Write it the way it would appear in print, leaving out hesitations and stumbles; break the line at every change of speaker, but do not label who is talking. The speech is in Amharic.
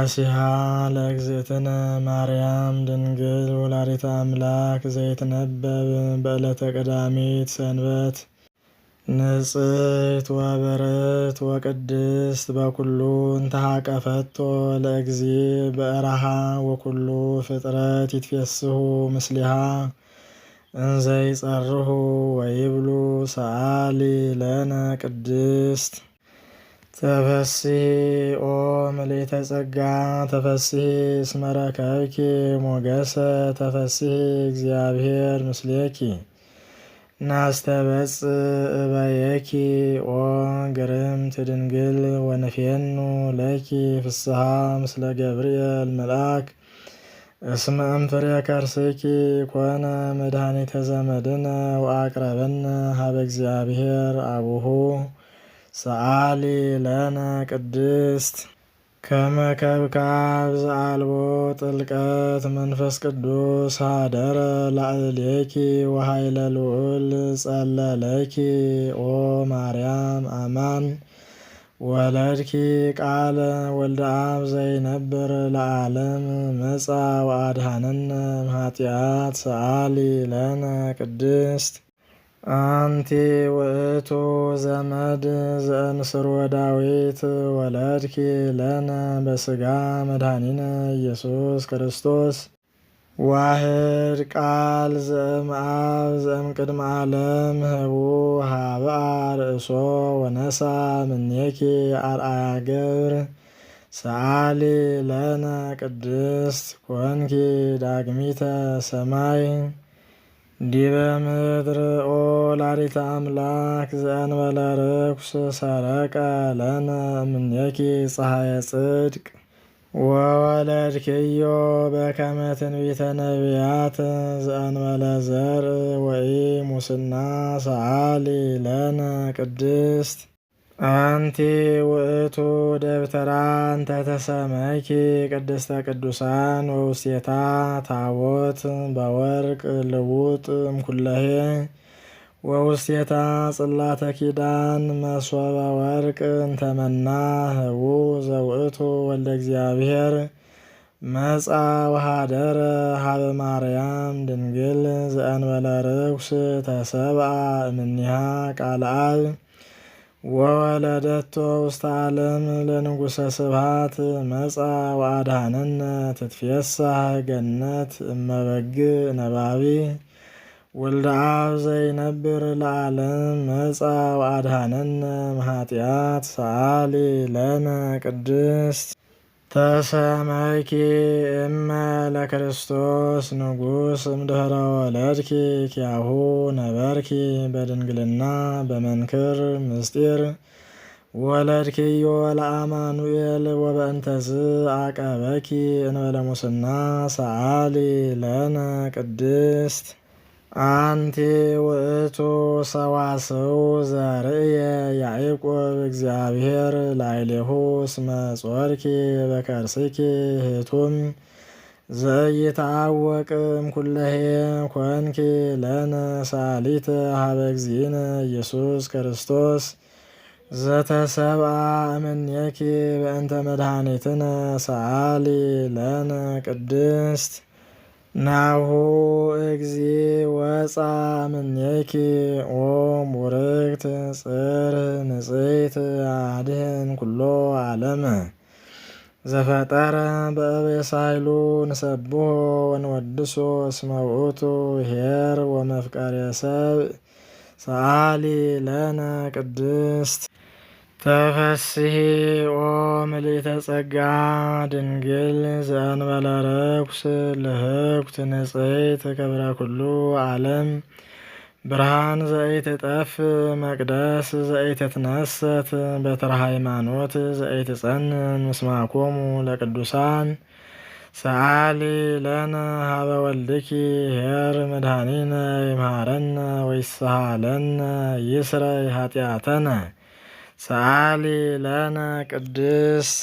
ውዳሴሃ ለእግዝእትነ ማርያም ድንግል ወላዲተ አምላክ ዘይትነበብ በዕለተ ቀዳሚት ሰንበት ንጽሕት ወበርት ወቅድስት በኩሉ እንተሃቀፈቶ ለእግዚእ በእራሃ ወኩሉ ፍጥረት ይትፌስሑ ምስሊሃ እንዘይጸርሁ ወይብሉ ሰአሊ ለነ ቅድስት ተፈሥሒ ኦ ምልዕተ ጸጋ ተፈሥሒ እስመ ረከብኪ ሞገሰ ተፈሥሒ እግዚአብሔር ምስሌኪ ናስተበጽእ እበየኪ ኦ ግርምት ድንግል ወንፌኑ ለኪ ፍስሐ ምስለ ገብርኤል መልአክ እስመ እምፍሬ ከርስኪ ኮነ መድኃኒተ ዘመድነ ወአቅረበነ ሀበ እግዚአብሔር አቡሁ ሰአሊ ለነ ቅድስት ከመ ከብካብ ዘአልቦ ጥልቀት መንፈስ ቅዱስ ሀደረ ላዕሌኪ ወኃይለ ልዑል ጸለለኪ ኦ ማርያም አማን ወለድኪ ቃለ ወልደ አብ ዘይነብር ለዓለም መጻ ወአድኀነነ እምኃጢአት ሰአሊ ለነ ቅድስት አንቲ ውእቱ ዘመድ ዘእንስርወ ዳዊት ወለድኪ ለነ በሥጋ መድኃኒነ ኢየሱስ ክርስቶስ ዋህድ ቃል ዘእምአብ ዘእምቅድመ ዓለም ህቡእ ሀበአ ርእሶ ወነሣ እምኔኪ አርአያ ገብር ሰአሊ ለነ ቅድስት ኮንኪ ዳግሚተ ሰማይ ዲበ ምድር ኦ ወላዲተ አምላክ ዘእንበለ ርኩስ ሰረቀ ለነ እምኔኪ ፀሐየ ጽድቅ ወወለድክዮ በከመ ትንቢተ ነቢያት ዘእንበለ ዘርእ ወኢሙስና ሰአሊ ለነ ቅድስት አንቲ ውእቱ ደብተራ እንተ ተሰመይኪ ቅድስተ ቅዱሳን ወውስቴታ ታቦት በወርቅ ልውጥ እምኩለሄ ወውስቴታ ጽላተ ኪዳን መሶበ ወርቅ እንተመና ህቡእ ዘውእቱ ወልደ እግዚአብሔር መጻ ወሃደረ ሀበ ማርያም ድንግል ዘእንበለ ርኩስ ተሰብአ እምኔሃ ቃለ አብ ወወለደቶ ውስተ ዓለም ለንጉሠ ስብሐት መጻ ወአድኀነነ ትትፌሳህ ገነት እመበግዕ ነባቢ ወልደ አብ ዘይነብር ለዓለም መጻ ወአድኀነነ እምኃጢአት ሰአሊ ለነ ቅድስት ተሰመይኪ እመ ለክርስቶስ ንጉሥ እምድኅረ ወለድኪ ኪያሁ ነበርኪ በድንግልና በመንክር ምስጢር ወለድኪዮ ለአማኑኤል ወበእንተዝ አቀበኪ እንበለ ሙስና ሰአሊ ለነ ቅድስት አንቲ ውእቱ ሰዋስው ዘርእየ ያዕቆብ እግዚአብሔር ላዕሌሁ እስመ ጾርኪ በከርስኪ ህቱም ዘኢይትዐወቅ እምኩለሄ ኮንኪ ለነ ሰአሊተ ሀበ እግዚእነ ኢየሱስ ክርስቶስ ዘተሰብአ እምኔኪ በእንተ መድኃኒትነ ሰአሊ ለነ ቅድስት ናሁ እግዚእ ወፃ እምኔኪ ኦ ቡርክት ጽርሕ ንጽሕት አድኅን ኩሎ ዓለመ ዘፈጠረ በእበሳይሉ ንሰብሖ ወንወድሶ እስመ ውእቱ ኄር ወመፍቀሬ ሰብእ ሰአሊ ለነ ቅድስት ተፈሥሒ ኦ ምልዕተ ጸጋ ድንግል ዘእንበለ ርኩስ ልህኩት ንጽሕት ክብረ ኩሉ ዓለም ብርሃን ዘኢትጠፍ መቅደስ ዘኢትትነሰት በትረ ሃይማኖት ዘኢትጸንን ምስማኮሙ ለቅዱሳን ሰአሊ ለነ ሀበ ወልድኪ ኄር መድኃኒነ ይምሃረነ ወይስሐለነ ይስረይ ኃጢአተነ ሰአሊ ለነ ቅድስት